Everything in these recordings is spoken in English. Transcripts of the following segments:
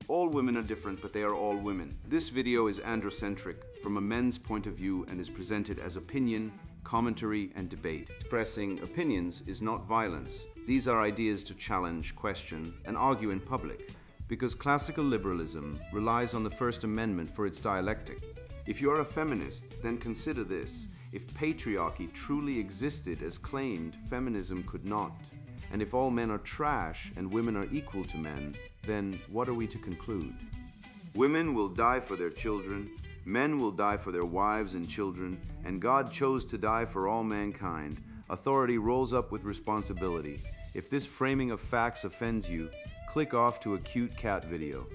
All women are different, but they are all women. This video is androcentric from a men's point of view and is presented as opinion, commentary, and debate. Expressing opinions is not violence. These are ideas to challenge, question, and argue in public, because classical liberalism relies on the First Amendment for its dialectic. If you are a feminist, then consider this. If patriarchy truly existed as claimed, feminism could not. And if all men are trash and women are equal to men, then what are we to conclude? Women will die for their children, men will die for their wives and children, and God chose to die for all mankind. Authority rolls up with responsibility. If this framing of facts offends you, click off to a cute cat video.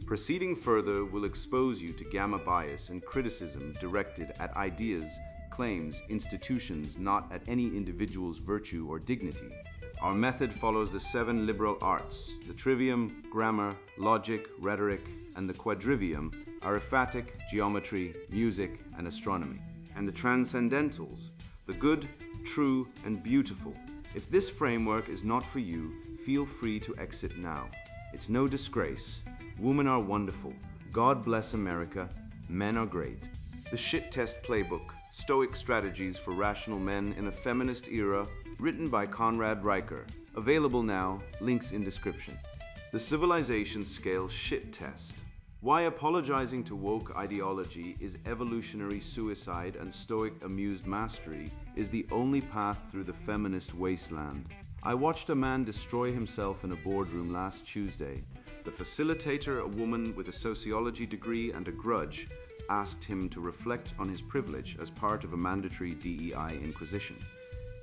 Proceeding further will expose you to gamma bias and criticism directed at ideas, claims, institutions, not at any individual's virtue or dignity. Our method follows the 7 liberal arts. The trivium, grammar, logic, rhetoric, and the quadrivium, arithmetic, geometry, music, and astronomy. And the transcendentals, the good, true, and beautiful. If this framework is not for you, feel free to exit now. It's no disgrace. Women are wonderful. God bless America. Men are great. The Shit Test Playbook, Stoic Strategies for Rational Men in a Feminist Era, written by Conrad Riker. Available now, links in description. The Civilization Scale Shit Test. Why apologizing to woke ideology is evolutionary suicide and stoic amused mastery is the only path through the feminist wasteland. I watched a man destroy himself in a boardroom last Tuesday. The facilitator, a woman with a sociology degree and a grudge, asked him to reflect on his privilege as part of a mandatory DEI inquisition.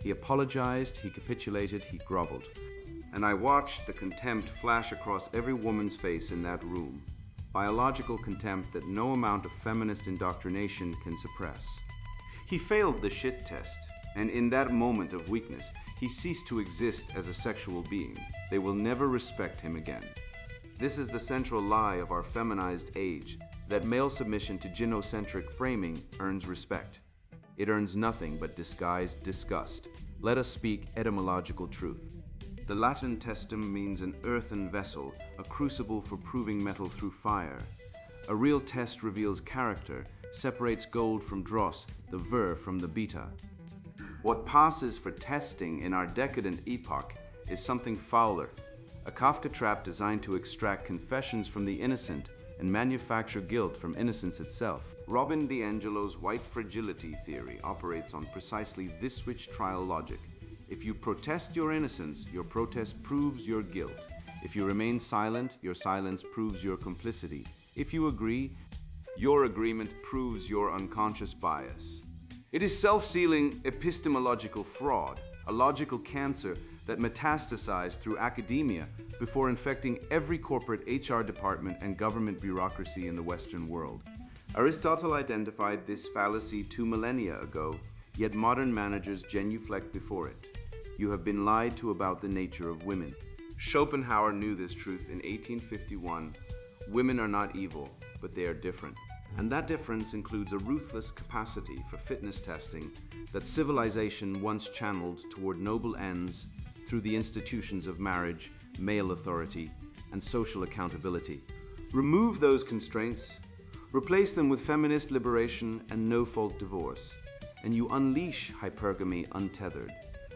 He apologized, he capitulated, he groveled. And I watched the contempt flash across every woman's face in that room. Biological contempt that no amount of feminist indoctrination can suppress. He failed the shit test, and in that moment of weakness, he ceased to exist as a sexual being. They will never respect him again. This is the central lie of our feminized age, that male submission to gynocentric framing earns respect. It earns nothing but disguised disgust. Let us speak etymological truth. The Latin testum means an earthen vessel, a crucible for proving metal through fire. A real test reveals character, separates gold from dross, the ver from the beta. What passes for testing in our decadent epoch is something fouler, a Kafka trap designed to extract confessions from the innocent and manufacture guilt from innocence itself. Robin DiAngelo's white fragility theory operates on precisely this switch trial logic. If you protest your innocence, your protest proves your guilt. If you remain silent, your silence proves your complicity. If you agree, your agreement proves your unconscious bias. It is self-sealing epistemological fraud, a logical cancer that metastasized through academia before infecting every corporate HR department and government bureaucracy in the Western world. Aristotle identified this fallacy 2 millennia ago, yet modern managers genuflect before it. You have been lied to about the nature of women. Schopenhauer knew this truth in 1851. Women are not evil, but they are different. And that difference includes a ruthless capacity for fitness testing that civilization once channeled toward noble ends through the institutions of marriage, male authority, and social accountability. Remove those constraints, replace them with feminist liberation and no-fault divorce, and you unleash hypergamy untethered,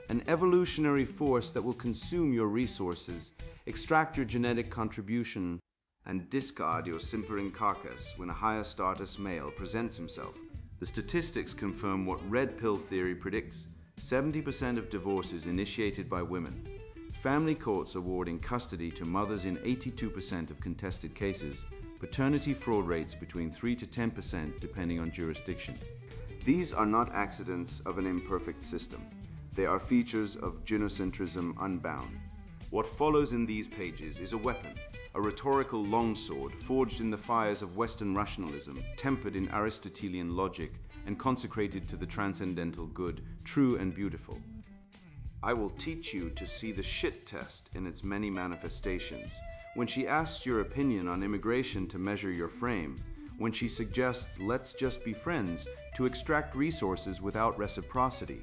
an evolutionary force that will consume your resources, extract your genetic contribution, and discard your simpering carcass when a higher status male presents himself. The statistics confirm what red pill theory predicts. 70% of divorces initiated by women. Family courts awarding custody to mothers in 82% of contested cases. Paternity fraud rates between 3 to 10% depending on jurisdiction. These are not accidents of an imperfect system. They are features of gynocentrism unbound. What follows in these pages is a weapon, a rhetorical longsword forged in the fires of Western rationalism, tempered in Aristotelian logic, and consecrated to the transcendental good, true and beautiful. I will teach you to see the shit test in its many manifestations. When she asks your opinion on immigration to measure your frame, when she suggests let's just be friends to extract resources without reciprocity,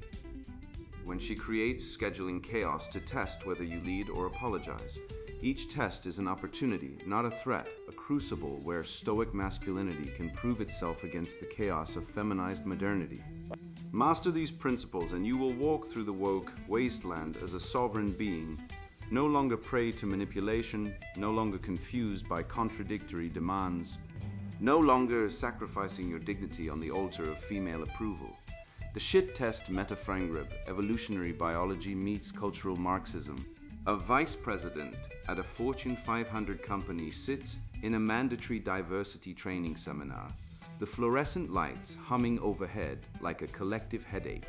when she creates scheduling chaos to test whether you lead or apologize, Each test is an opportunity, not a threat, a crucible where stoic masculinity can prove itself against the chaos of feminized modernity. Master these principles and you will walk through the woke wasteland as a sovereign being, no longer prey to manipulation, no longer confused by contradictory demands, no longer sacrificing your dignity on the altar of female approval. The shit test metafrangrib, evolutionary biology meets cultural Marxism. A vice president at a Fortune 500 company sits in a mandatory diversity training seminar, the fluorescent lights humming overhead like a collective headache.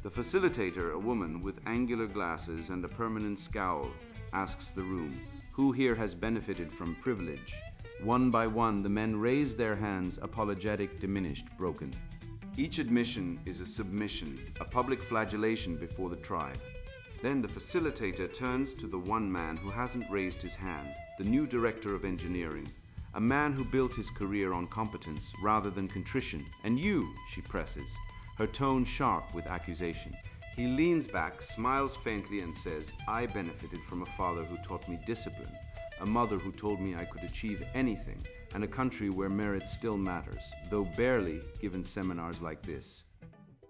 The facilitator, a woman with angular glasses and a permanent scowl, asks the room, who here has benefited from privilege? One by one, the men raise their hands, apologetic, diminished, broken. Each admission is a submission, a public flagellation before the tribe. Then the facilitator turns to the one man who hasn't raised his hand, the new director of engineering, a man who built his career on competence rather than contrition. And you, she presses, her tone sharp with accusation. He leans back, smiles faintly and says, I benefited from a father who taught me discipline, a mother who told me I could achieve anything, and a country where merit still matters, though barely given seminars like this.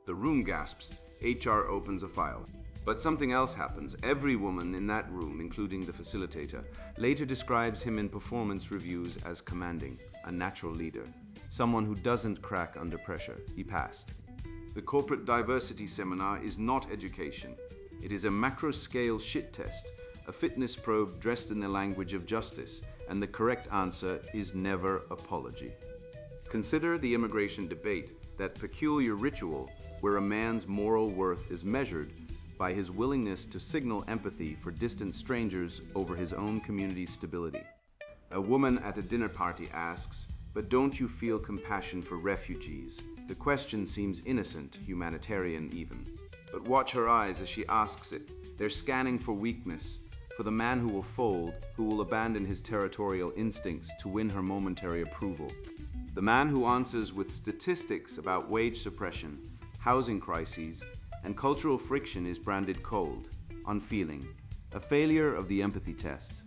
The room gasps. HR opens a file. But something else happens. Every woman in that room, including the facilitator, later describes him in performance reviews as commanding, a natural leader, someone who doesn't crack under pressure. He passed. The corporate diversity seminar is not education. It is a macro-scale shit test, a fitness probe dressed in the language of justice, and the correct answer is never apology. Consider the immigration debate, that peculiar ritual where a man's moral worth is measured by his willingness to signal empathy for distant strangers over his own community's stability. A woman at a dinner party asks, but don't you feel compassion for refugees? The question seems innocent, humanitarian even. But watch her eyes as she asks it. They're scanning for weakness, for the man who will fold, who will abandon his territorial instincts to win her momentary approval. The man who answers with statistics about wage suppression, housing crises, and cultural friction is branded cold, unfeeling, a failure of the empathy test.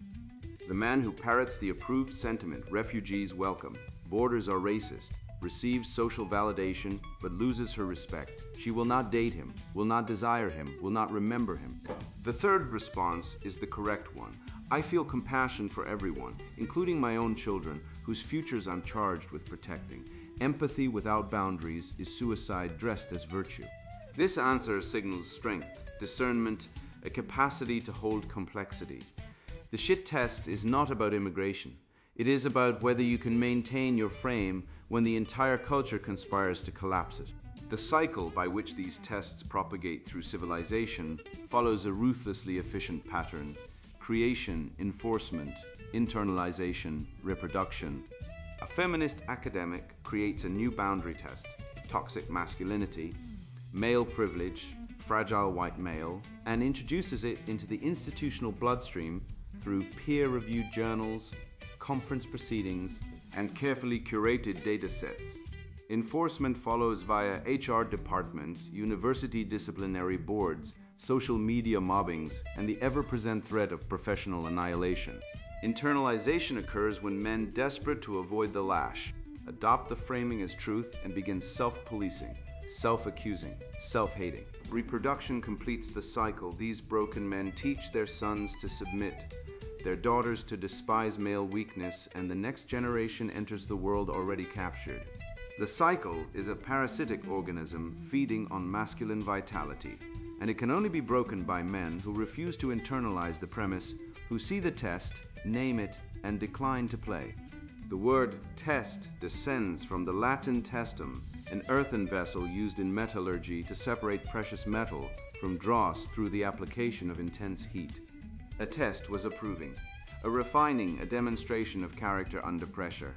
The man who parrots the approved sentiment, refugees welcome, borders are racist, receives social validation but loses her respect. She will not date him, will not desire him, will not remember him. The third response is the correct one. I feel compassion for everyone, including my own children, whose futures I'm charged with protecting. Empathy without boundaries is suicide dressed as virtue. This answer signals strength, discernment, a capacity to hold complexity. The shit test is not about immigration. It is about whether you can maintain your frame when the entire culture conspires to collapse it. The cycle by which these tests propagate through civilization follows a ruthlessly efficient pattern: creation, enforcement, internalization, reproduction. A feminist academic creates a new boundary test: toxic masculinity, male privilege, fragile white male, and introduces it into the institutional bloodstream through peer-reviewed journals, conference proceedings, and carefully curated data sets. Enforcement follows via HR departments, university disciplinary boards, social media mobbings, and the ever-present threat of professional annihilation. Internalization occurs when men, desperate to avoid the lash, adopt the framing as truth and begin self-policing, self-accusing, self-hating. Reproduction completes the cycle. These broken men teach their sons to submit, their daughters to despise male weakness, and the next generation enters the world already captured. The cycle is a parasitic organism feeding on masculine vitality, and it can only be broken by men who refuse to internalize the premise, who see the test, name it, and decline to play. The word test descends from the Latin testum, an earthen vessel used in metallurgy to separate precious metal from dross through the application of intense heat. A test was a proving, a refining, a demonstration of character under pressure.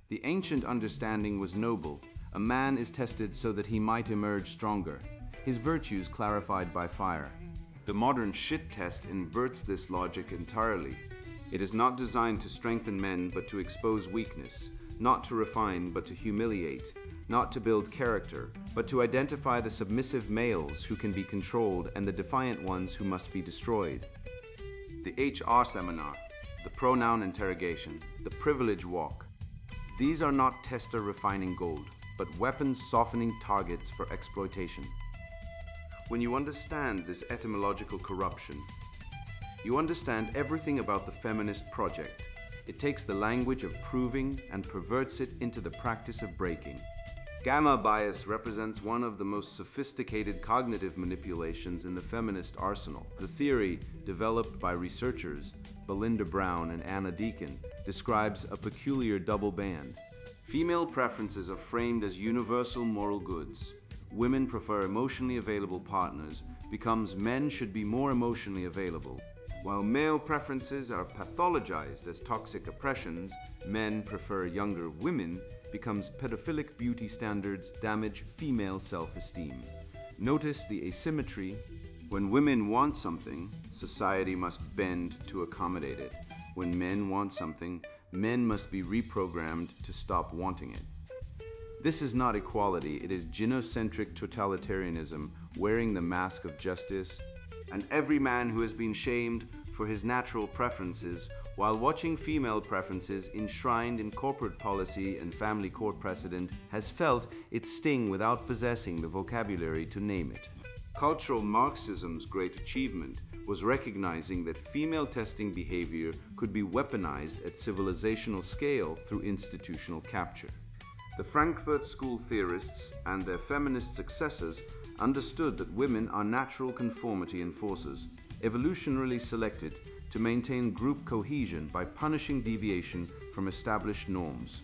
The ancient understanding was noble. A man is tested so that he might emerge stronger, his virtues clarified by fire. The modern shit test inverts this logic entirely. It is not designed to strengthen men but to expose weakness, not to refine but to humiliate, not to build character, but to identify the submissive males who can be controlled and the defiant ones who must be destroyed. The HR seminar, the pronoun interrogation, the privilege walk. These are not tester refining gold, but weapons softening targets for exploitation. When you understand this etymological corruption, you understand everything about the feminist project. It takes the language of proving and perverts it into the practice of breaking. Gamma bias represents one of the most sophisticated cognitive manipulations in the feminist arsenal. The theory, developed by researchers Belinda Brown and Anna Deacon, describes a peculiar double band. Female preferences are framed as universal moral goods. Women prefer emotionally available partners becomes men should be more emotionally available. While male preferences are pathologized as toxic oppressions, men prefer younger women becomes pedophilic beauty standards damage female self-esteem. Notice the asymmetry. When women want something, society must bend to accommodate it. When men want something, men must be reprogrammed to stop wanting it. This is not equality, it is gynocentric totalitarianism wearing the mask of justice. And every man who has been shamed for his natural preferences while watching female preferences enshrined in corporate policy and family court precedent has felt its sting without possessing the vocabulary to name it. Cultural Marxism's great achievement was recognizing that female testing behavior could be weaponized at civilizational scale through institutional capture. The Frankfurt School theorists and their feminist successors understood that women are natural conformity enforcers, evolutionarily selected to maintain group cohesion by punishing deviation from established norms.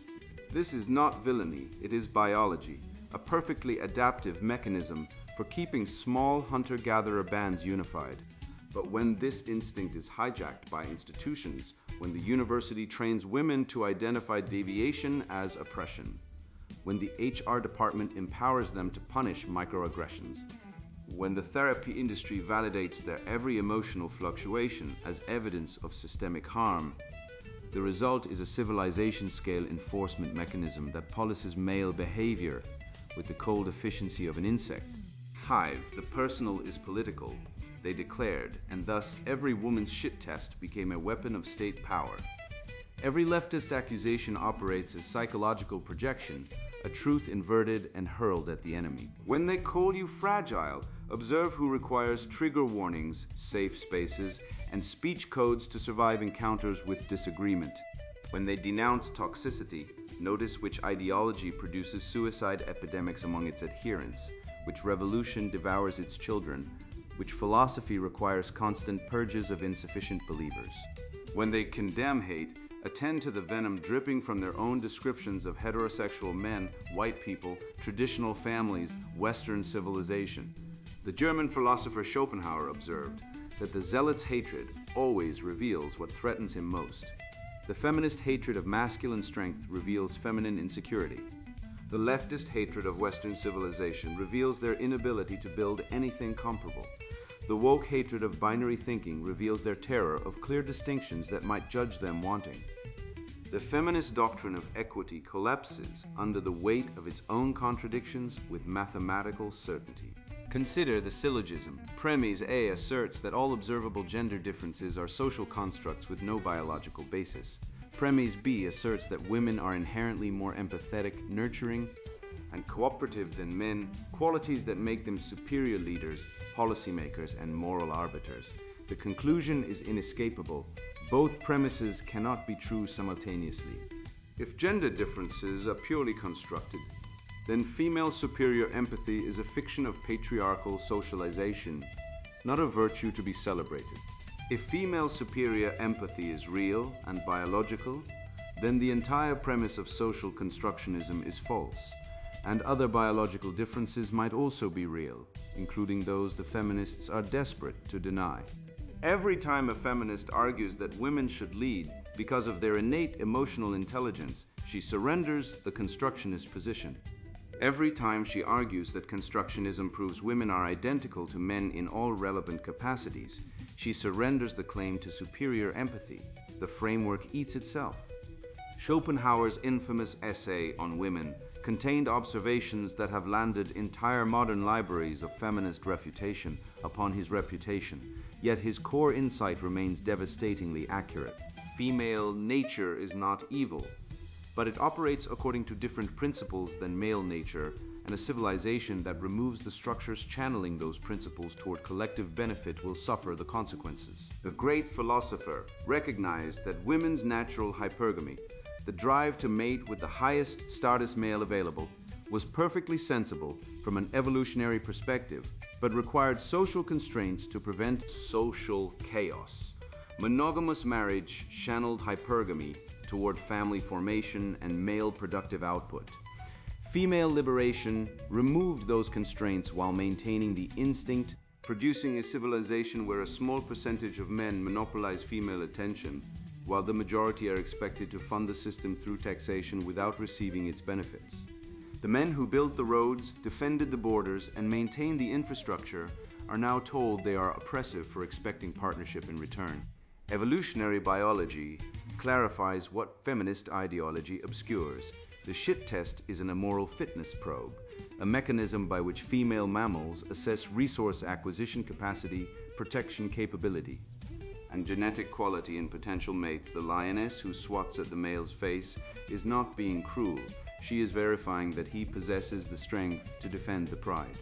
This is not villainy, it is biology, a perfectly adaptive mechanism for keeping small hunter-gatherer bands unified. But when this instinct is hijacked by institutions, when the university trains women to identify deviation as oppression, when the HR department empowers them to punish microaggressions, when the therapy industry validates their every emotional fluctuation as evidence of systemic harm, the result is a civilization-scale enforcement mechanism that policies male behavior with the cold efficiency of an insect. Hive, the personal is political, they declared, and thus every woman's shit test became a weapon of state power. Every leftist accusation operates as psychological projection, a truth inverted and hurled at the enemy. When they call you fragile, observe who requires trigger warnings, safe spaces, and speech codes to survive encounters with disagreement. When they denounce toxicity, notice which ideology produces suicide epidemics among its adherents, which revolution devours its children, which philosophy requires constant purges of insufficient believers. When they condemn hate, attend to the venom dripping from their own descriptions of heterosexual men, white people, traditional families, Western civilization. The German philosopher Schopenhauer observed that the zealot's hatred always reveals what threatens him most. The feminist hatred of masculine strength reveals feminine insecurity. The leftist hatred of Western civilization reveals their inability to build anything comparable. The woke hatred of binary thinking reveals their terror of clear distinctions that might judge them wanting. The feminist doctrine of equity collapses under the weight of its own contradictions with mathematical certainty. Consider the syllogism. Premise A asserts that all observable gender differences are social constructs with no biological basis. Premise B asserts that women are inherently more empathetic, nurturing, and cooperative than men, qualities that make them superior leaders, policymakers, and moral arbiters. The conclusion is inescapable. Both premises cannot be true simultaneously. If gender differences are purely constructed, then female superior empathy is a fiction of patriarchal socialization, not a virtue to be celebrated. If female superior empathy is real and biological, then the entire premise of social constructionism is false, and other biological differences might also be real, including those the feminists are desperate to deny. Every time a feminist argues that women should lead because of their innate emotional intelligence, she surrenders the constructionist position. Every time she argues that constructionism proves women are identical to men in all relevant capacities, she surrenders the claim to superior empathy. The framework eats itself. Schopenhauer's infamous essay on women contained observations that have landed entire modern libraries of feminist refutation upon his reputation, yet his core insight remains devastatingly accurate. Female nature is not evil, but it operates according to different principles than male nature, and a civilization that removes the structures channeling those principles toward collective benefit will suffer the consequences. The great philosopher recognized that women's natural hypergamy, the drive to mate with the highest status male available, was perfectly sensible from an evolutionary perspective, but required social constraints to prevent social chaos. Monogamous marriage channeled hypergamy toward family formation and male productive output. Female liberation removed those constraints while maintaining the instinct, producing a civilization where a small percentage of men monopolize female attention, while the majority are expected to fund the system through taxation without receiving its benefits. The men who built the roads, defended the borders, and maintained the infrastructure are now told they are oppressive for expecting partnership in return. Evolutionary biology clarifies what feminist ideology obscures. The shit test is an immoral fitness probe, a mechanism by which female mammals assess resource acquisition capacity, protection capability, and genetic quality in potential mates. The lioness who swats at the male's face is not being cruel. She is verifying that he possesses the strength to defend the pride.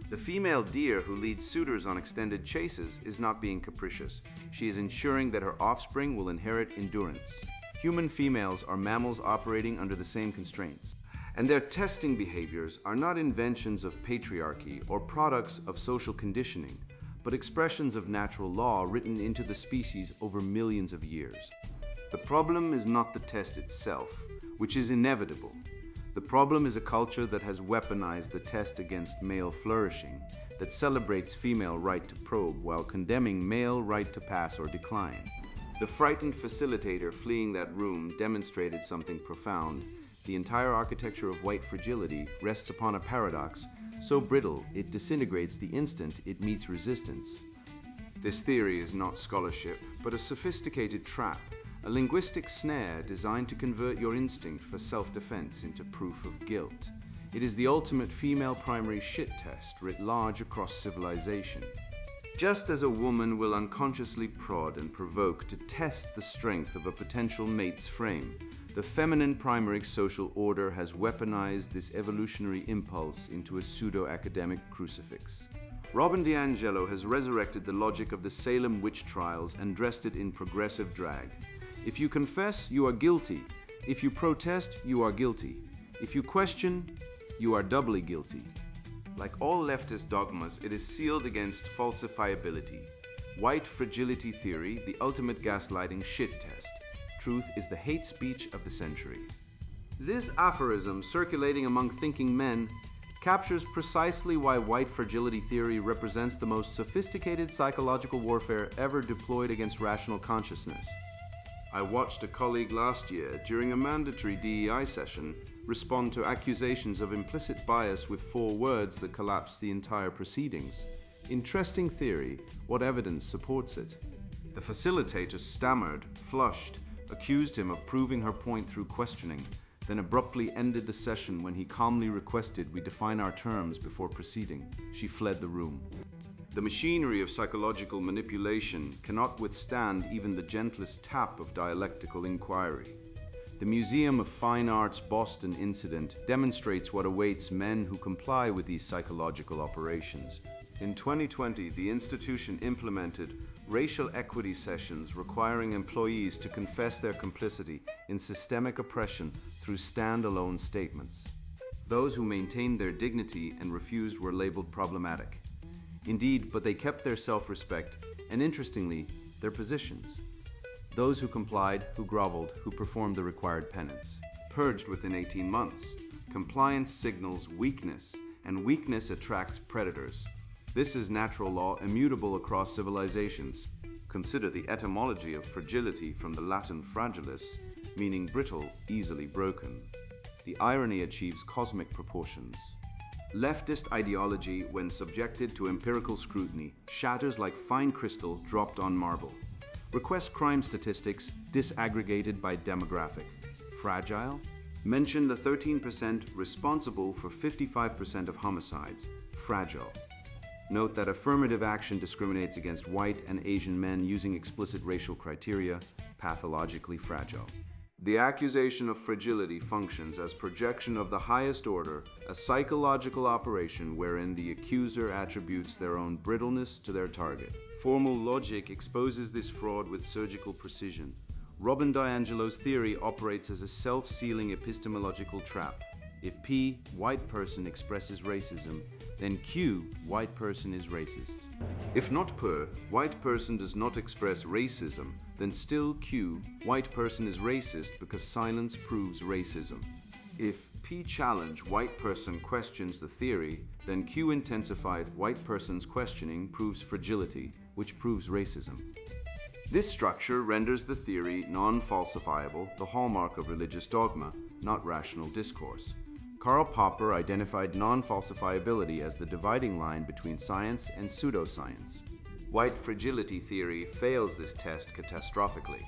The female deer who leads suitors on extended chases is not being capricious. She is ensuring that her offspring will inherit endurance. Human females are mammals operating under the same constraints, and their testing behaviors are not inventions of patriarchy or products of social conditioning, but expressions of natural law written into the species over millions of years. The problem is not the test itself, which is inevitable. The problem is a culture that has weaponized the test against male flourishing, that celebrates female right to probe while condemning male right to pass or decline. The frightened facilitator fleeing that room demonstrated something profound. The entire architecture of white fragility rests upon a paradox so brittle it disintegrates the instant it meets resistance. This theory is not scholarship, but a sophisticated trap, a linguistic snare designed to convert your instinct for self-defense into proof of guilt. It is the ultimate female primary shit test writ large across civilization. Just as a woman will unconsciously prod and provoke to test the strength of a potential mate's frame, the feminine primary social order has weaponized this evolutionary impulse into a pseudo-academic crucifix. Robin DiAngelo has resurrected the logic of the Salem witch trials and dressed it in progressive drag. If you confess, you are guilty. If you protest, you are guilty. If you question, you are doubly guilty. Like all leftist dogmas, it is sealed against falsifiability. White fragility theory, the ultimate gaslighting shit test. Truth is the hate speech of the century. This aphorism, circulating among thinking men, captures precisely why white fragility theory represents the most sophisticated psychological warfare ever deployed against rational consciousness. I watched a colleague last year, during a mandatory DEI session, respond to accusations of implicit bias with 4 words that collapsed the entire proceedings. Interesting theory. What evidence supports it? The facilitator stammered, flushed, accused him of proving her point through questioning, then abruptly ended the session when he calmly requested we define our terms before proceeding. She fled the room. The machinery of psychological manipulation cannot withstand even the gentlest tap of dialectical inquiry. The Museum of Fine Arts Boston incident demonstrates what awaits men who comply with these psychological operations. In 2020, the institution implemented racial equity sessions requiring employees to confess their complicity in systemic oppression through stand-alone statements. Those who maintained their dignity and refused were labeled problematic. Indeed, but they kept their self-respect and, interestingly, their positions. Those who complied, who groveled, who performed the required penance. Purged within 18 months. Compliance signals weakness, and weakness attracts predators. This is natural law, immutable across civilizations. Consider the etymology of fragility from the Latin fragilis, meaning brittle, easily broken. The irony achieves cosmic proportions. Leftist ideology, when subjected to empirical scrutiny, shatters like fine crystal dropped on marble. Request crime statistics disaggregated by demographic. Fragile? Mention the 13% responsible for 55% of homicides. Fragile. Note that affirmative action discriminates against white and Asian men using explicit racial criteria, pathologically fragile. The accusation of fragility functions as projection of the highest order, a psychological operation wherein the accuser attributes their own brittleness to their target. Formal logic exposes this fraud with surgical precision. Robin DiAngelo's theory operates as a self-sealing epistemological trap. If P, white person, expresses racism, then Q, white person, is racist. If not per, white person does not express racism, then still Q, white person, is racist because silence proves racism. If P challenge, white person, questions the theory, then Q intensified, white person's questioning proves fragility, which proves racism. This structure renders the theory non-falsifiable, the hallmark of religious dogma, not rational discourse. Karl Popper identified non-falsifiability as the dividing line between science and pseudoscience. White fragility theory fails this test catastrophically.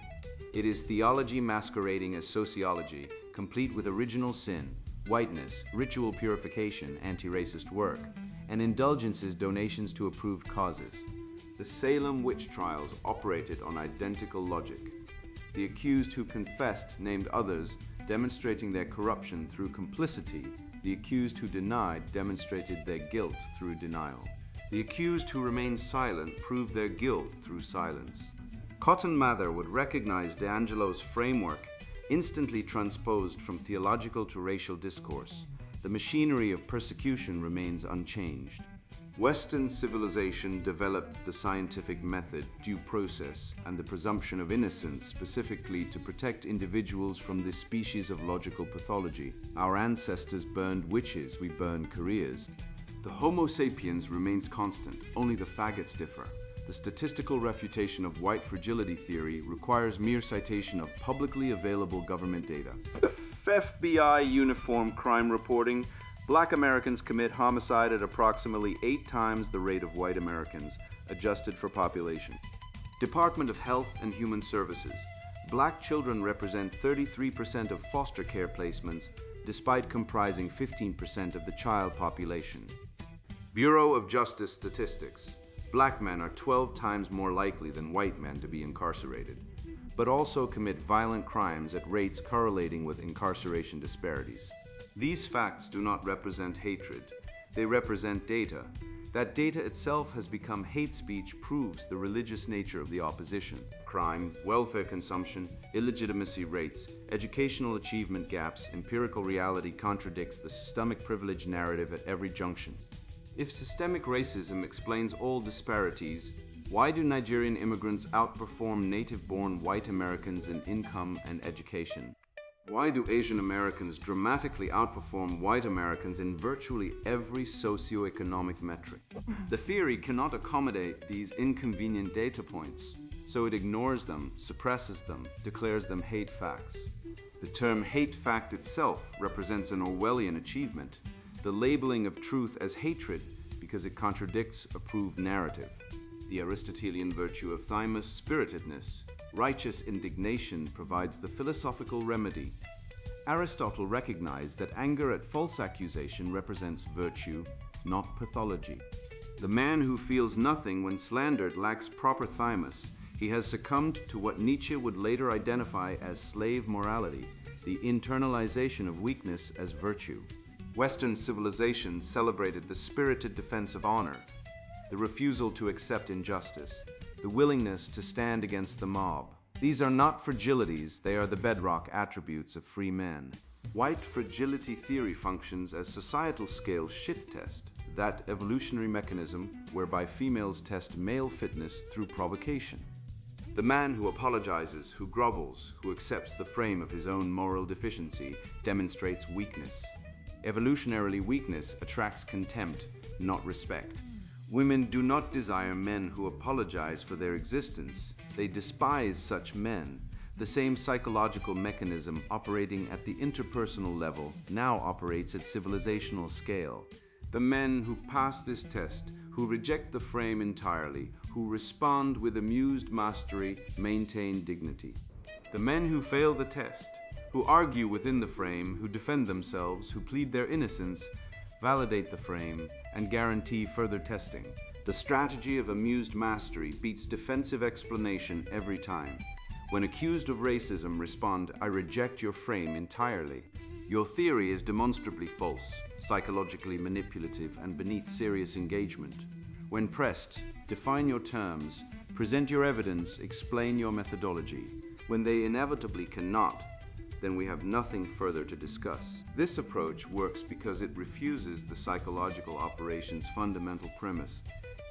It is theology masquerading as sociology, complete with original sin, whiteness, ritual purification, anti-racist work, and indulgences, donations to approved causes. The Salem witch trials operated on identical logic. The accused who confessed named others, demonstrating their corruption through complicity. The accused who denied demonstrated their guilt through denial. The accused who remained silent proved their guilt through silence. Cotton Mather would recognize DiAngelo's framework, instantly transposed from theological to racial discourse. The machinery of persecution remains unchanged. Western civilization developed the scientific method, due process, and the presumption of innocence specifically to protect individuals from this species of logical pathology. Our ancestors burned witches, we burn careers. The Homo sapiens remains constant, only the faggots differ. The statistical refutation of white fragility theory requires mere citation of publicly available government data. The FBI uniform crime reporting, Black Americans commit homicide at approximately 8 times the rate of white Americans, adjusted for population. Department of Health and Human Services. Black children represent 33% of foster care placements, despite comprising 15% of the child population. Bureau of Justice Statistics. Black men are 12 times more likely than white men to be incarcerated, but also commit violent crimes at rates correlating with incarceration disparities. These facts do not represent hatred, they represent data. That data itself has become hate speech proves the religious nature of the opposition. Crime, welfare consumption, illegitimacy rates, educational achievement gaps, empirical reality contradicts the systemic privilege narrative at every junction. If systemic racism explains all disparities, why do Nigerian immigrants outperform native-born white Americans in income and education? Why do Asian Americans dramatically outperform white Americans in virtually every socioeconomic metric? The theory cannot accommodate these inconvenient data points, so it ignores them, suppresses them, declares them hate facts. The term hate fact itself represents an Orwellian achievement, the labeling of truth as hatred because it contradicts a proved narrative. The Aristotelian virtue of thymus, spiritedness, righteous indignation, provides the philosophical remedy. Aristotle recognized that anger at false accusation represents virtue, not pathology. The man who feels nothing when slandered lacks proper thymus. He has succumbed to what Nietzsche would later identify as slave morality, the internalization of weakness as virtue. Western civilization celebrated the spirited defense of honor, the refusal to accept injustice, the willingness to stand against the mob. These are not fragilities, they are the bedrock attributes of free men. White fragility theory functions as societal scale shit test, that evolutionary mechanism whereby females test male fitness through provocation. The man who apologizes, who grovels, who accepts the frame of his own moral deficiency, demonstrates weakness. Evolutionarily, weakness attracts contempt, not respect. Women do not desire men who apologize for their existence. They despise such men. The same psychological mechanism operating at the interpersonal level now operates at civilizational scale. The men who pass this test, who reject the frame entirely, who respond with amused mastery, maintain dignity. The men who fail the test, who argue within the frame, who defend themselves, who plead their innocence, validate the frame, and guarantee further testing. The strategy of amused mastery beats defensive explanation every time. When accused of racism, respond, "I reject your frame entirely." Your theory is demonstrably false, psychologically manipulative, and beneath serious engagement. When pressed, define your terms, present your evidence, explain your methodology. When they inevitably cannot, then we have nothing further to discuss. This approach works because it refuses the psychological operation's fundamental premise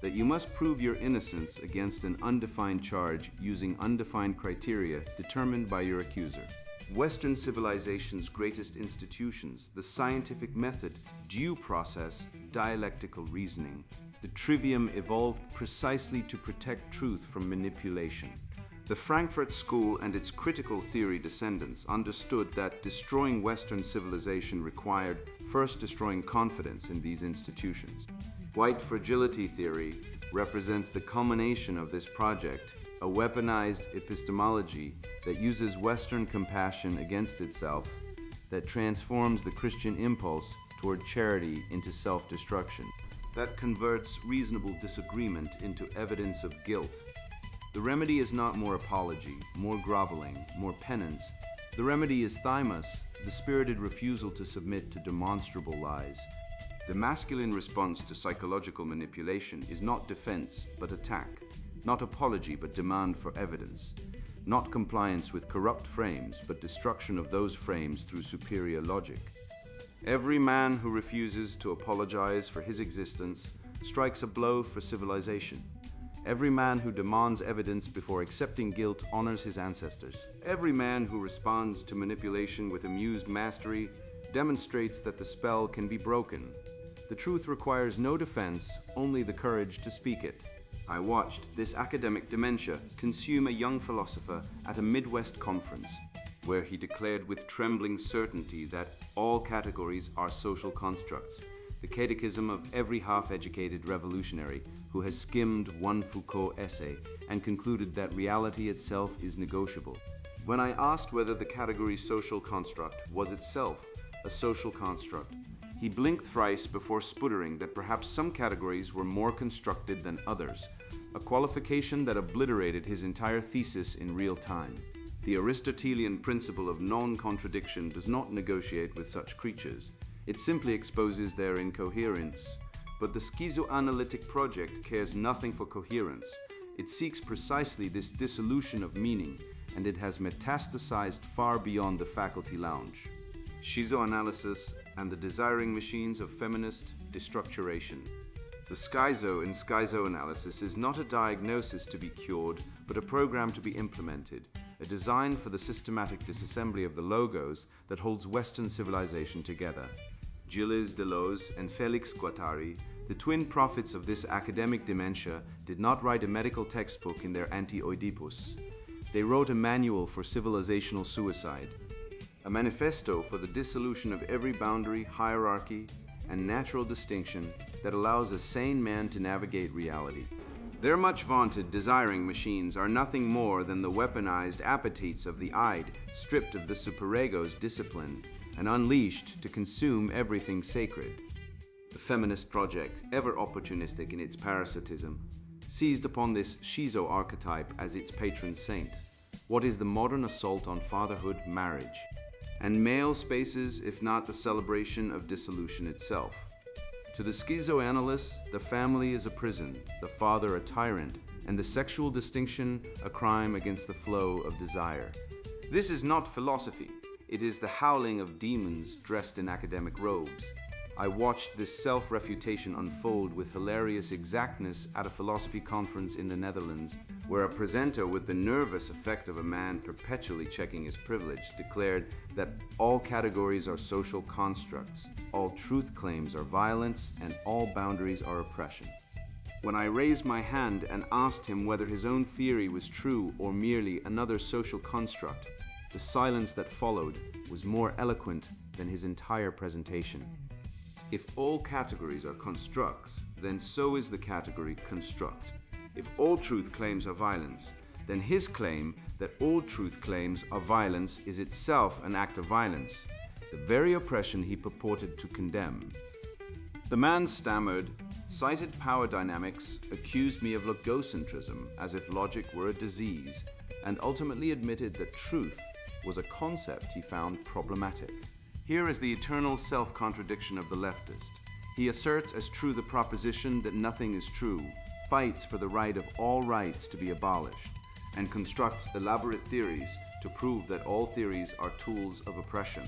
that you must prove your innocence against an undefined charge using undefined criteria determined by your accuser. Western civilization's greatest institutions, the scientific method, due process, dialectical reasoning, the trivium evolved precisely to protect truth from manipulation. The Frankfurt School and its critical theory descendants understood that destroying Western civilization required first destroying confidence in these institutions. White fragility theory represents the culmination of this project, a weaponized epistemology that uses Western compassion against itself, that transforms the Christian impulse toward charity into self-destruction, that converts reasonable disagreement into evidence of guilt. The remedy is not more apology, more groveling, more penance. The remedy is thymus, the spirited refusal to submit to demonstrable lies. The masculine response to psychological manipulation is not defense, but attack. Not apology, but demand for evidence. Not compliance with corrupt frames, but destruction of those frames through superior logic. Every man who refuses to apologize for his existence strikes a blow for civilization. Every man who demands evidence before accepting guilt honors his ancestors. Every man who responds to manipulation with amused mastery demonstrates that the spell can be broken. The truth requires no defense, only the courage to speak it. I watched this academic dementia consume a young philosopher at a Midwest conference, where he declared with trembling certainty that all categories are social constructs, the catechism of every half-educated revolutionary who has skimmed one Foucault essay and concluded that reality itself is negotiable. When I asked whether the category social construct was itself a social construct, he blinked thrice before sputtering that perhaps some categories were more constructed than others, a qualification that obliterated his entire thesis in real time. The Aristotelian principle of non-contradiction does not negotiate with such creatures. It simply exposes their incoherence. But the schizoanalytic project cares nothing for coherence. It seeks precisely this dissolution of meaning, and it has metastasized far beyond the faculty lounge. Schizoanalysis and the desiring machines of feminist destructuration. The schizo in schizoanalysis is not a diagnosis to be cured, but a program to be implemented, a design for the systematic disassembly of the logos that holds Western civilization together. Gilles Deleuze and Félix Guattari, the twin prophets of this academic dementia, did not write a medical textbook in their Anti-Oedipus. They wrote a manual for civilizational suicide, a manifesto for the dissolution of every boundary, hierarchy, and natural distinction that allows a sane man to navigate reality. Their much vaunted desiring machines are nothing more than the weaponized appetites of the id, stripped of the superego's discipline and unleashed to consume everything sacred. The feminist project, ever opportunistic in its parasitism, seized upon this schizo archetype as its patron saint. What is the modern assault on fatherhood, marriage? And male spaces, if not the celebration of dissolution itself. To the schizoanalyst, the family is a prison, the father a tyrant, and the sexual distinction a crime against the flow of desire. This is not philosophy. It is the howling of demons dressed in academic robes. I watched this self-refutation unfold with hilarious exactness at a philosophy conference in the Netherlands, where a presenter with the nervous effect of a man perpetually checking his privilege declared that all categories are social constructs, all truth claims are violence, and all boundaries are oppression. When I raised my hand and asked him whether his own theory was true or merely another social construct, the silence that followed was more eloquent than his entire presentation. If all categories are constructs, then so is the category construct. If all truth claims are violence, then his claim that all truth claims are violence is itself an act of violence, the very oppression he purported to condemn. The man stammered, cited power dynamics, accused me of logocentrism as if logic were a disease, and ultimately admitted that truth was a concept he found problematic. Here is the eternal self-contradiction of the leftist. He asserts as true the proposition that nothing is true, fights for the right of all rights to be abolished, and constructs elaborate theories to prove that all theories are tools of oppression.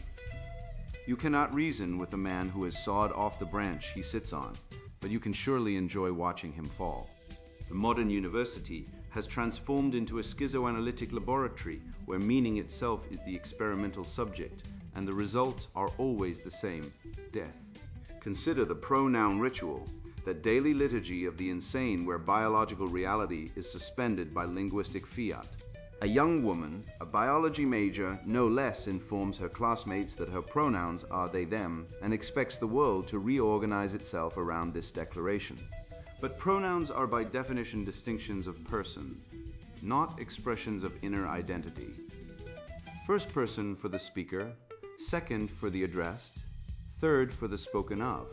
You cannot reason with a man who has sawed off the branch he sits on, but you can surely enjoy watching him fall. The modern university has transformed into a schizoanalytic laboratory where meaning itself is the experimental subject, and the results are always the same: death. Consider the pronoun ritual, that daily liturgy of the insane where biological reality is suspended by linguistic fiat. A young woman, a biology major, no less informs her classmates that her pronouns are they, them, and expects the world to reorganize itself around this declaration. But pronouns are by definition distinctions of person, not expressions of inner identity. First person for the speaker, second for the addressed, third for the spoken of.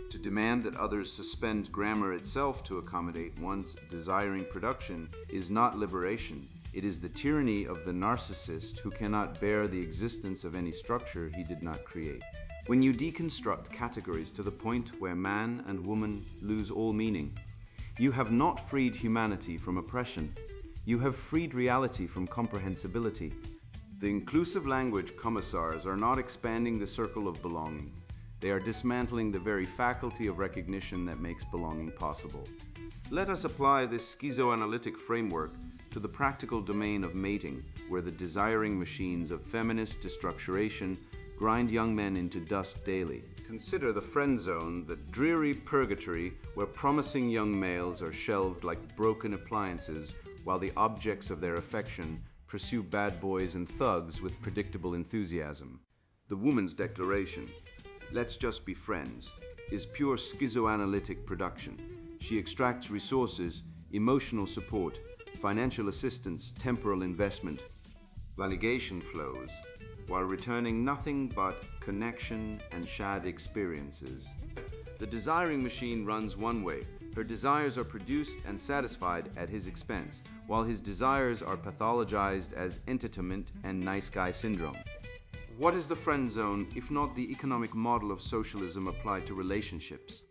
To demand that others suspend grammar itself to accommodate one's desiring production is not liberation. It is the tyranny of the narcissist who cannot bear the existence of any structure he did not create. When you deconstruct categories to the point where man and woman lose all meaning, you have not freed humanity from oppression. You have freed reality from comprehensibility. The inclusive language commissars are not expanding the circle of belonging. They are dismantling the very faculty of recognition that makes belonging possible. Let us apply this schizoanalytic framework to the practical domain of mating, where the desiring machines of feminist destructuration grind young men into dust daily. Consider the friend zone, the dreary purgatory where promising young males are shelved like broken appliances while the objects of their affection pursue bad boys and thugs with predictable enthusiasm. The woman's declaration, "Let's just be friends," is pure schizoanalytic production. She extracts resources, emotional support, financial assistance, temporal investment, validation flows, while returning nothing but connection and shared experiences. The desiring machine runs one way. Her desires are produced and satisfied at his expense, while his desires are pathologized as entitlement and nice guy syndrome. What is the friend zone if not the economic model of socialism applied to relationships?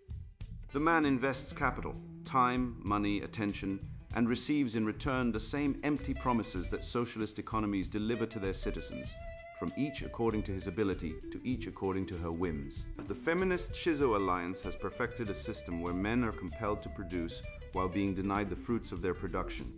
The man invests capital, time, money, attention, and receives in return the same empty promises that socialist economies deliver to their citizens, from each according to his ability, to each according to her whims. The feminist Schizo Alliance has perfected a system where men are compelled to produce while being denied the fruits of their production.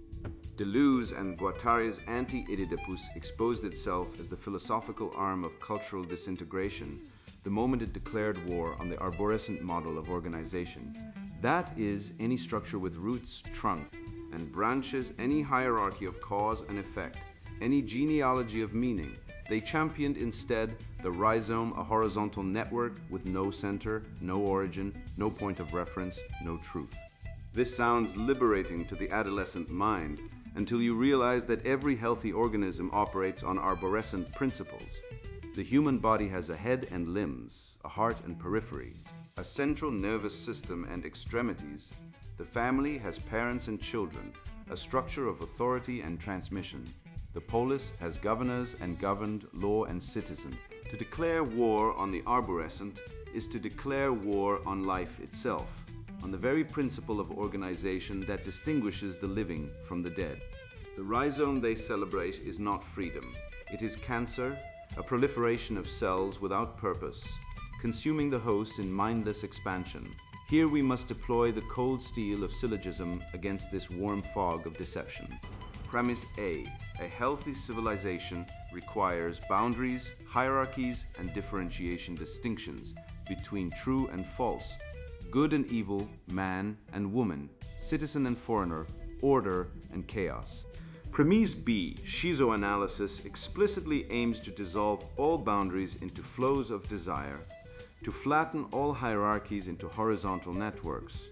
Deleuze and Guattari's anti-Oedipus exposed itself as the philosophical arm of cultural disintegration the moment it declared war on the arborescent model of organization. That is, any structure with roots, trunk, and branches, any hierarchy of cause and effect, any genealogy of meaning. They championed instead the rhizome, a horizontal network with no center, no origin, no point of reference, no truth. This sounds liberating to the adolescent mind until you realize that every healthy organism operates on arborescent principles. The human body has a head and limbs, a heart and periphery, a central nervous system and extremities. The family has parents and children, a structure of authority and transmission. The polis has governors and governed, law and citizen. To declare war on the arborescent is to declare war on life itself, on the very principle of organization that distinguishes the living from the dead. The rhizome they celebrate is not freedom. It is cancer, a proliferation of cells without purpose, consuming the host in mindless expansion. Here we must deploy the cold steel of syllogism against this warm fog of deception. Premise A healthy civilization requires boundaries, hierarchies, and differentiation distinctions between true and false, good and evil, man and woman, citizen and foreigner, order and chaos. Premise B, schizoanalysis, explicitly aims to dissolve all boundaries into flows of desire, to flatten all hierarchies into horizontal networks,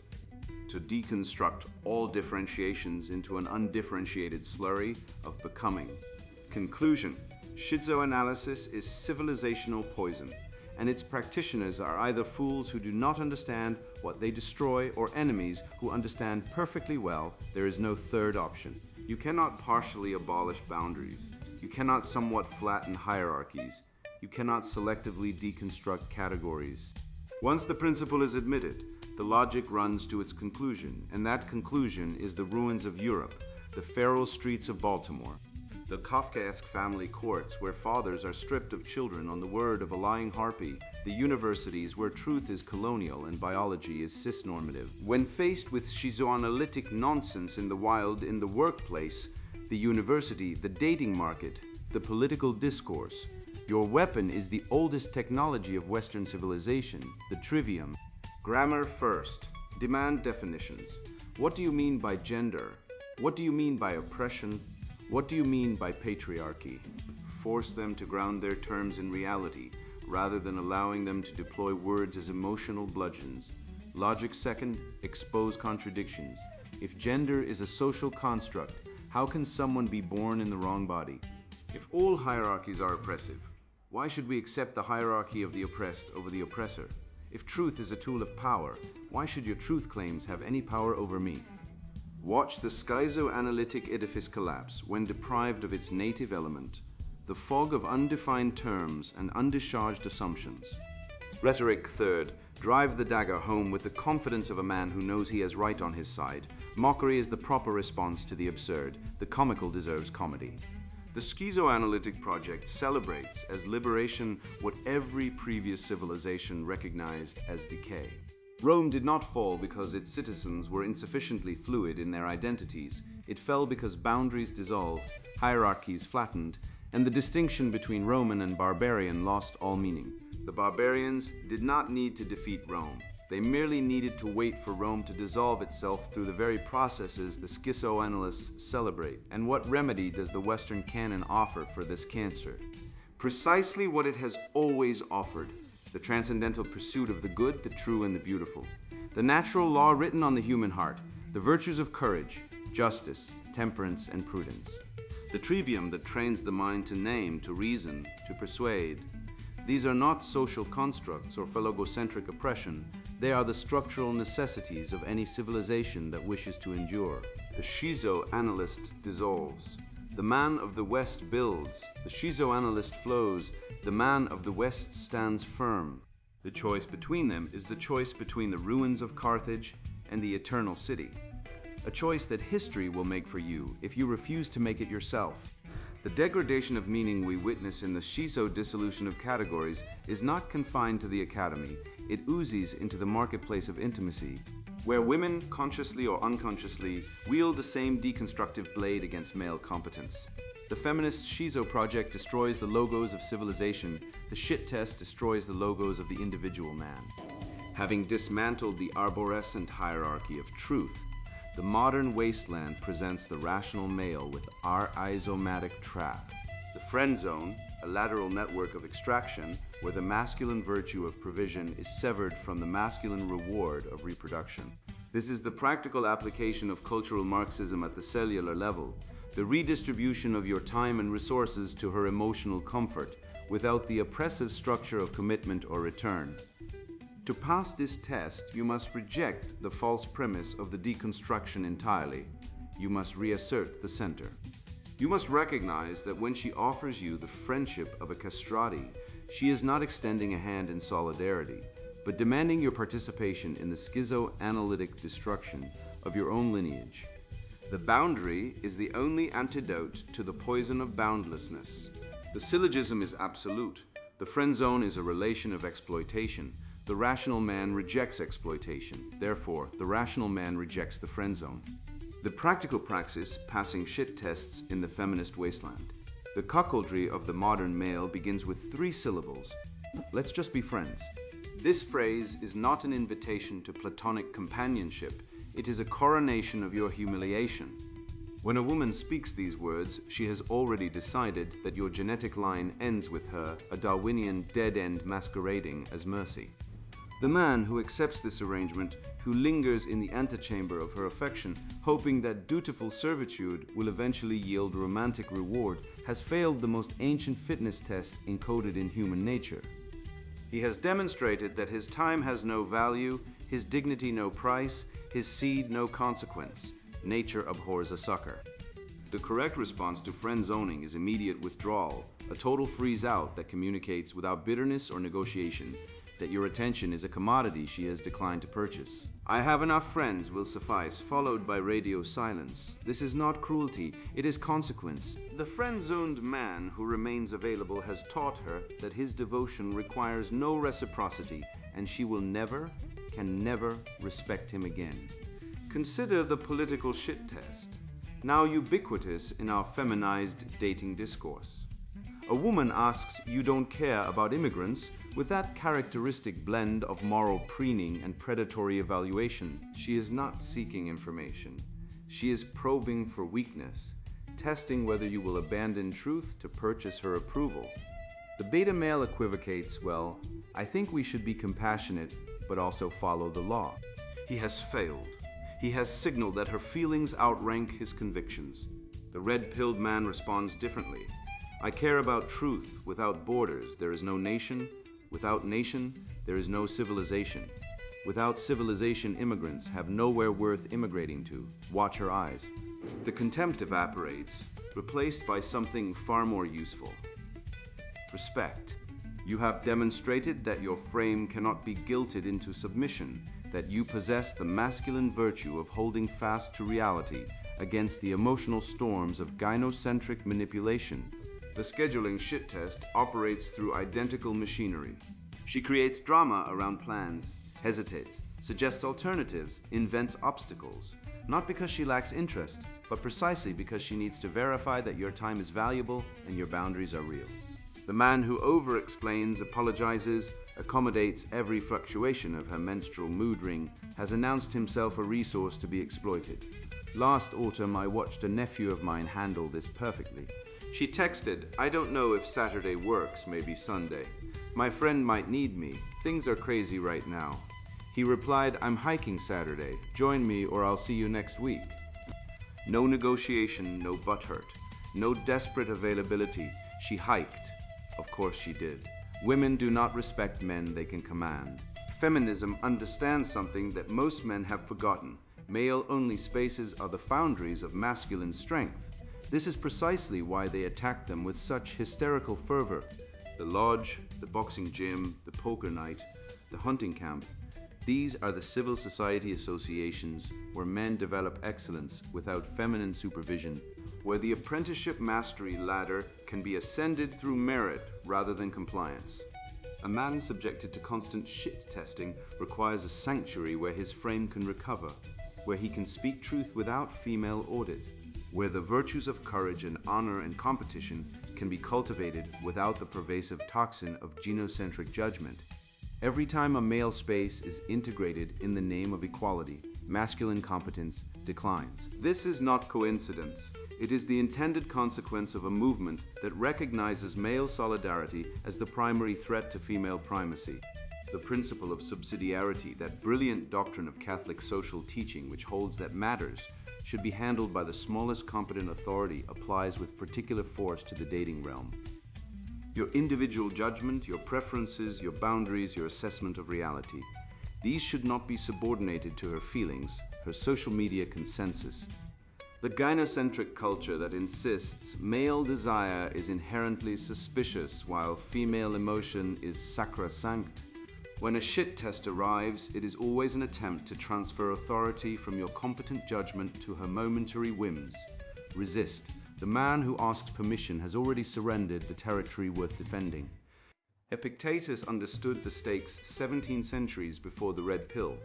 to deconstruct all differentiations into an undifferentiated slurry of becoming. Conclusion: schizoanalysis is civilizational poison, and its practitioners are either fools who do not understand what they destroy or enemies who understand perfectly well there is no third option. You cannot partially abolish boundaries. You cannot somewhat flatten hierarchies. You cannot selectively deconstruct categories. Once the principle is admitted, the logic runs to its conclusion, and that conclusion is the ruins of Europe, the feral streets of Baltimore, the Kafkaesque family courts where fathers are stripped of children on the word of a lying harpy, the universities where truth is colonial and biology is cisnormative. When faced with schizoanalytic nonsense in the wild, in the workplace, the university, the dating market, the political discourse, your weapon is the oldest technology of Western civilization, the trivium. Grammar first. Demand definitions. What do you mean by gender? What do you mean by oppression? What do you mean by patriarchy? Force them to ground their terms in reality, rather than allowing them to deploy words as emotional bludgeons. Logic second, expose contradictions. If gender is a social construct, how can someone be born in the wrong body? If all hierarchies are oppressive, why should we accept the hierarchy of the oppressed over the oppressor? If truth is a tool of power, why should your truth claims have any power over me? Watch the schizoanalytic edifice collapse when deprived of its native element, the fog of undefined terms and undischarged assumptions. Rhetoric third, drive the dagger home with the confidence of a man who knows he has right on his side. Mockery is the proper response to the absurd. The comical deserves comedy. The schizoanalytic project celebrates as liberation what every previous civilization recognized as decay. Rome did not fall because its citizens were insufficiently fluid in their identities. It fell because boundaries dissolved, hierarchies flattened, and the distinction between Roman and barbarian lost all meaning. The barbarians did not need to defeat Rome. They merely needed to wait for Rome to dissolve itself through the very processes the schizoanalysts celebrate. And what remedy does the Western canon offer for this cancer? Precisely what it has always offered: the transcendental pursuit of the good, the true, and the beautiful. The natural law written on the human heart, the virtues of courage, justice, temperance, and prudence. The trivium that trains the mind to name, to reason, to persuade. These are not social constructs or phalangocentric oppression. They are the structural necessities of any civilization that wishes to endure. The schizoanalyst dissolves. The man of the West builds. The schizoanalyst flows. The man of the West stands firm. The choice between them is the choice between the ruins of Carthage and the eternal city. A choice that history will make for you if you refuse to make it yourself. The degradation of meaning we witness in the schizo-dissolution of categories is not confined to the academy. It oozes into the marketplace of intimacy, where women, consciously or unconsciously, wield the same deconstructive blade against male competence. The feminist schizo project destroys the logos of civilization. The shit test destroys the logos of the individual man. Having dismantled the arborescent hierarchy of truth, the modern wasteland presents the rational male with our isomatic trap. The friend zone, a lateral network of extraction, where the masculine virtue of provision is severed from the masculine reward of reproduction. This is the practical application of cultural Marxism at the cellular level, the redistribution of your time and resources to her emotional comfort, without the oppressive structure of commitment or return. To pass this test, you must reject the false premise of the deconstruction entirely. You must reassert the center. You must recognize that when she offers you the friendship of a castrati, she is not extending a hand in solidarity, but demanding your participation in the schizoanalytic destruction of your own lineage. The boundary is the only antidote to the poison of boundlessness. The syllogism is absolute. The friend zone is a relation of exploitation. The rational man rejects exploitation. Therefore, the rational man rejects the friend zone. The practical praxis, passing shit tests in the feminist wasteland. The cuckoldry of the modern male begins with 3 syllables. Let's just be friends. This phrase is not an invitation to platonic companionship. It is a coronation of your humiliation. When a woman speaks these words, she has already decided that your genetic line ends with her, a Darwinian dead end masquerading as mercy. The man who accepts this arrangement, who lingers in the antechamber of her affection, hoping that dutiful servitude will eventually yield romantic reward, has failed the most ancient fitness test encoded in human nature. He has demonstrated that his time has no value, his dignity no price, his seed no consequence. Nature abhors a sucker. The correct response to friend zoning is immediate withdrawal, a total freeze out that communicates without bitterness or negotiation that your attention is a commodity she has declined to purchase. I have enough friends will suffice, followed by radio silence. This is not cruelty, it is consequence. The friend-zoned man who remains available has taught her that his devotion requires no reciprocity, and she will can never respect him again. Consider the political shit test, now ubiquitous in our feminized dating discourse. A woman asks, "You don't care about immigrants?" With that characteristic blend of moral preening and predatory evaluation. She is not seeking information. She is probing for weakness, testing whether you will abandon truth to purchase her approval. The beta male equivocates, "Well, I think we should be compassionate, but also follow the law." He has failed. He has signaled that her feelings outrank his convictions. The red-pilled man responds differently. "I care about truth. Without borders, there is no nation. Without nation, there is no civilization. Without civilization, immigrants have nowhere worth immigrating to." Watch her eyes. The contempt evaporates, replaced by something far more useful. Respect. You have demonstrated that your frame cannot be guilted into submission, that you possess the masculine virtue of holding fast to reality against the emotional storms of gynocentric manipulation. The scheduling shit test operates through identical machinery. She creates drama around plans, hesitates, suggests alternatives, invents obstacles, not because she lacks interest, but precisely because she needs to verify that your time is valuable and your boundaries are real. The man who over-explains, apologizes, accommodates every fluctuation of her menstrual mood ring has announced himself a resource to be exploited. Last autumn, I watched a nephew of mine handle this perfectly. She texted, "I don't know if Saturday works, maybe Sunday. My friend might need me. Things are crazy right now." He replied, "I'm hiking Saturday. Join me or I'll see you next week." No negotiation, no butthurt, no desperate availability. She hiked. Of course she did. Women do not respect men they can command. Feminism understands something that most men have forgotten. Male-only spaces are the foundries of masculine strength. This is precisely why they attack them with such hysterical fervor. The lodge, the boxing gym, the poker night, the hunting camp, these are the civil society associations where men develop excellence without feminine supervision, where the apprenticeship mastery ladder can be ascended through merit rather than compliance. A man subjected to constant shit testing requires a sanctuary where his frame can recover, where he can speak truth without female audit, where the virtues of courage and honor and competition can be cultivated without the pervasive toxin of gynocentric judgment. Every time a male space is integrated in the name of equality, masculine competence declines. This is not coincidence. It is the intended consequence of a movement that recognizes male solidarity as the primary threat to female primacy. The principle of subsidiarity, that brilliant doctrine of Catholic social teaching which holds that matters should be handled by the smallest competent authority, applies with particular force to the dating realm. Your individual judgment, your preferences, your boundaries, your assessment of reality. These should not be subordinated to her feelings, her social media consensus. The gynocentric culture that insists male desire is inherently suspicious while female emotion is sacrosanct. When a shit test arrives, it is always an attempt to transfer authority from your competent judgment to her momentary whims. Resist. The man who asks permission has already surrendered the territory worth defending. Epictetus understood the stakes 17 centuries before the red pill.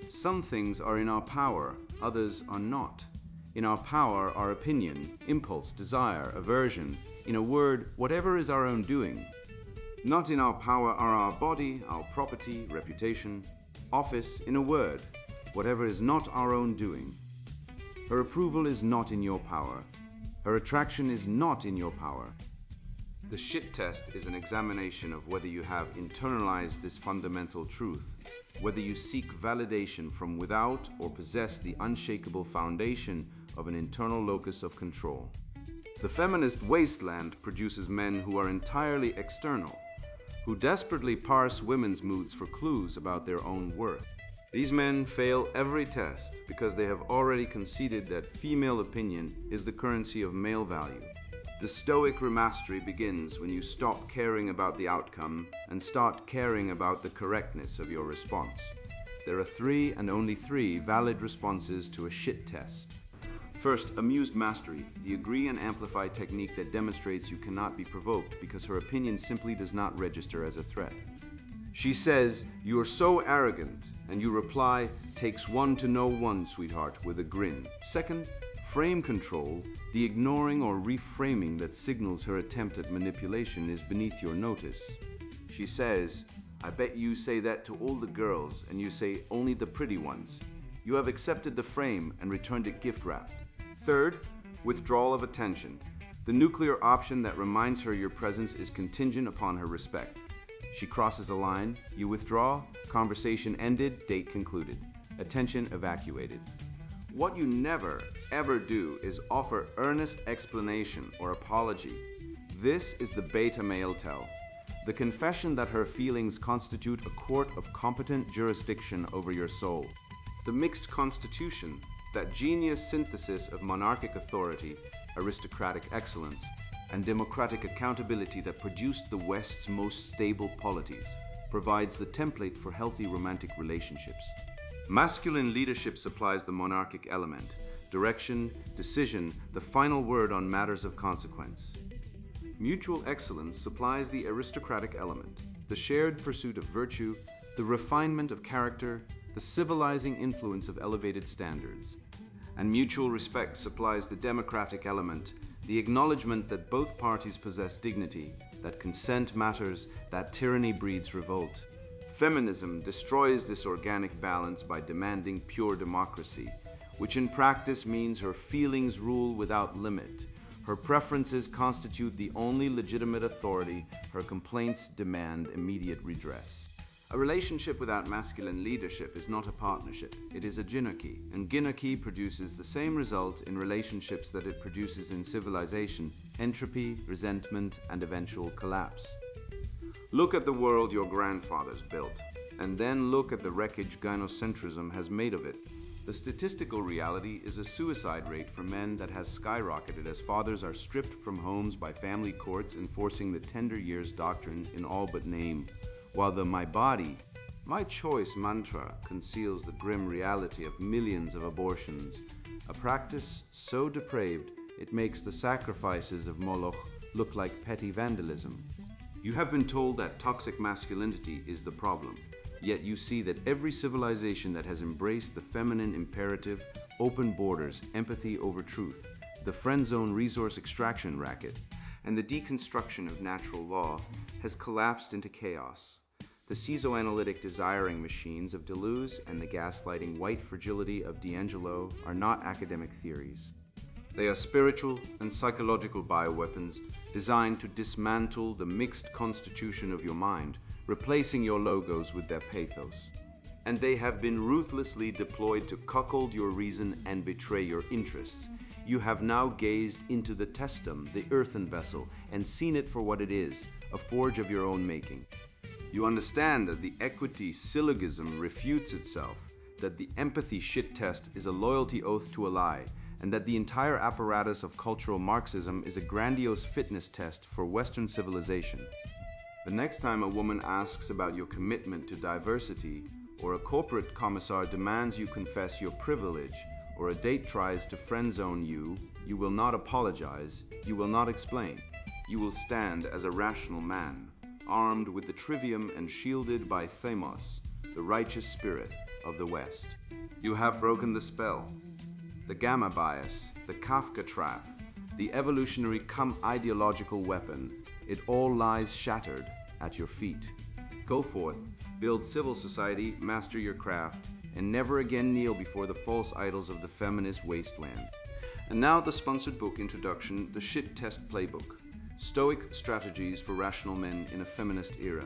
Some things are in our power, others are not. In our power are opinion, impulse, desire, aversion. In a word, whatever is our own doing. Not in our power are our body, our property, reputation, office. In a word, whatever is not our own doing. Her approval is not in your power. Her attraction is not in your power. The shit test is an examination of whether you have internalized this fundamental truth, whether you seek validation from without or possess the unshakable foundation of an internal locus of control. The feminist wasteland produces men who are entirely external. who desperately parse women's moods for clues about their own worth. These men fail every test because they have already conceded that female opinion is the currency of male value. The Stoic remastery begins when you stop caring about the outcome and start caring about the correctness of your response. There are 3 and only 3 valid responses to a shit test. First, amused mastery, the agree and amplify technique that demonstrates you cannot be provoked because her opinion simply does not register as a threat. She says, "You are so arrogant," and you reply, "Takes one to know one, sweetheart," with a grin. Second, frame control, the ignoring or reframing that signals her attempt at manipulation is beneath your notice. She says, "I bet you say that to all the girls," and you say, "Only the pretty ones." You have accepted the frame and returned it gift-wrapped. Third, withdrawal of attention. The nuclear option that reminds her your presence is contingent upon her respect. She crosses a line, you withdraw, conversation ended, date concluded, attention evacuated. What you never, ever do is offer earnest explanation or apology. This is the beta male tell. The confession that her feelings constitute a court of competent jurisdiction over your soul. The mixed constitution, that genius synthesis of monarchic authority, aristocratic excellence, and democratic accountability that produced the West's most stable polities, provides the template for healthy romantic relationships. Masculine leadership supplies the monarchic element, direction, decision, the final word on matters of consequence. Mutual excellence supplies the aristocratic element, the shared pursuit of virtue, the refinement of character, the civilizing influence of elevated standards. And mutual respect supplies the democratic element, the acknowledgement that both parties possess dignity, that consent matters, that tyranny breeds revolt. Feminism destroys this organic balance by demanding pure democracy, which in practice means her feelings rule without limit. Her preferences constitute the only legitimate authority, her complaints demand immediate redress. A relationship without masculine leadership is not a partnership, it is a gynocentric, and gynocentric produces the same result in relationships that it produces in civilization: entropy, resentment, and eventual collapse. Look at the world your grandfathers built, and then look at the wreckage gynocentrism has made of it. The statistical reality is a suicide rate for men that has skyrocketed as fathers are stripped from homes by family courts enforcing the tender years doctrine in all but name, while the "my body, my choice" mantra conceals the grim reality of millions of abortions, a practice so depraved it makes the sacrifices of Moloch look like petty vandalism. You have been told that toxic masculinity is the problem, yet you see that every civilization that has embraced the feminine imperative, open borders, empathy over truth, the friend zone resource extraction racket, and the deconstruction of natural law has collapsed into chaos. The schizoanalytic desiring machines of Deleuze and the gaslighting white fragility of D'Angelo are not academic theories. They are spiritual and psychological bioweapons designed to dismantle the mixed constitution of your mind, replacing your logos with their pathos. And they have been ruthlessly deployed to cuckold your reason and betray your interests. You have now gazed into the testum, the earthen vessel, and seen it for what it is, a forge of your own making. You understand that the equity syllogism refutes itself, that the empathy shit test is a loyalty oath to a lie, and that the entire apparatus of cultural Marxism is a grandiose fitness test for Western civilization. The next time a woman asks about your commitment to diversity, or a corporate commissar demands you confess your privilege, or a date tries to friend zone you, you will not apologize, you will not explain. You will stand as a rational man, armed with the trivium and shielded by Themos, the righteous spirit of the West. You have broken the spell. The gamma bias, the Kafka trap, the evolutionary ideological weapon, it all lies shattered at your feet. Go forth, build civil society, master your craft, and never again kneel before the false idols of the feminist wasteland. And now the sponsored book introduction, The Shit Test Playbook. Stoic strategies for rational men in a feminist era.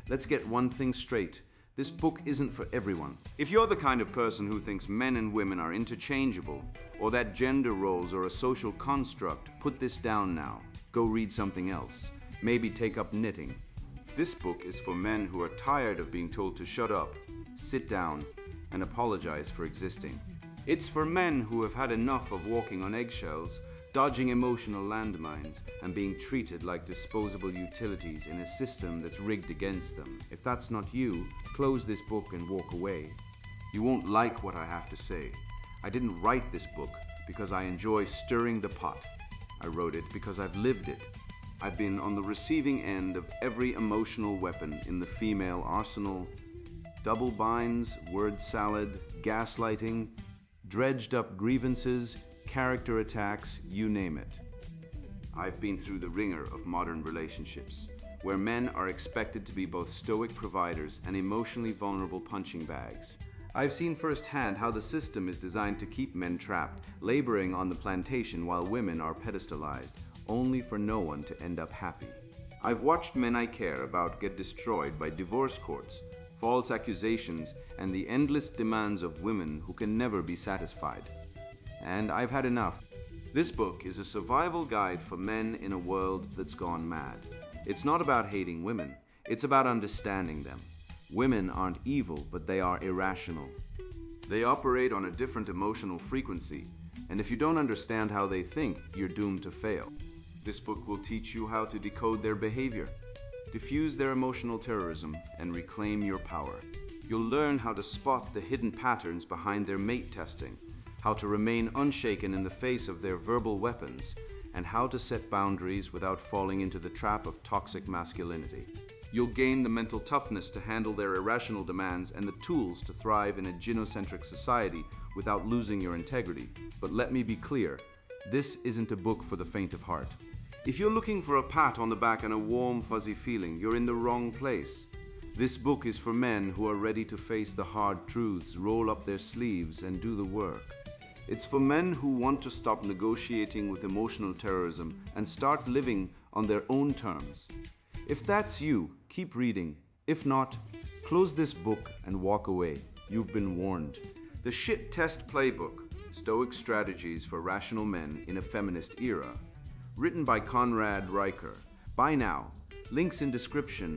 Let's get one thing straight. This book isn't for everyone. If you're the kind of person who thinks men and women are interchangeable, or that gender roles are a social construct, put this down now. Go read something else. Maybe take up knitting. This book is for men who are tired of being told to shut up, sit down, and apologize for existing. It's for men who have had enough of walking on eggshells, dodging emotional landmines, and being treated like disposable utilities in a system that's rigged against them. If that's not you, close this book and walk away. You won't like what I have to say. I didn't write this book because I enjoy stirring the pot. I wrote it because I've lived it. I've been on the receiving end of every emotional weapon in the female arsenal. Double binds, word salad, gaslighting, dredged up grievances, character attacks, you name it. I've been through the ringer of modern relationships, where men are expected to be both stoic providers and emotionally vulnerable punching bags. I've seen firsthand how the system is designed to keep men trapped, laboring on the plantation while women are pedestalized, only for no one to end up happy. I've watched men I care about get destroyed by divorce courts, false accusations, and the endless demands of women who can never be satisfied. And I've had enough. This book is a survival guide for men in a world that's gone mad. It's not about hating women, it's about understanding them. Women aren't evil, but they are irrational. They operate on a different emotional frequency, and if you don't understand how they think, you're doomed to fail. This book will teach you how to decode their behavior, diffuse their emotional terrorism, and reclaim your power. You'll learn how to spot the hidden patterns behind their mate testing, how to remain unshaken in the face of their verbal weapons, and how to set boundaries without falling into the trap of toxic masculinity. You'll gain the mental toughness to handle their irrational demands and the tools to thrive in a gynocentric society without losing your integrity. But let me be clear, this isn't a book for the faint of heart. If you're looking for a pat on the back and a warm, fuzzy feeling, you're in the wrong place. This book is for men who are ready to face the hard truths, roll up their sleeves, and do the work. It's for men who want to stop negotiating with emotional terrorism and start living on their own terms. If that's you, keep reading. If not, close this book and walk away. You've been warned. The Shit Test Playbook, Stoic Strategies for Rational Men in a Feminist Era. Written by Conrad, Riker. Buy now. Links in description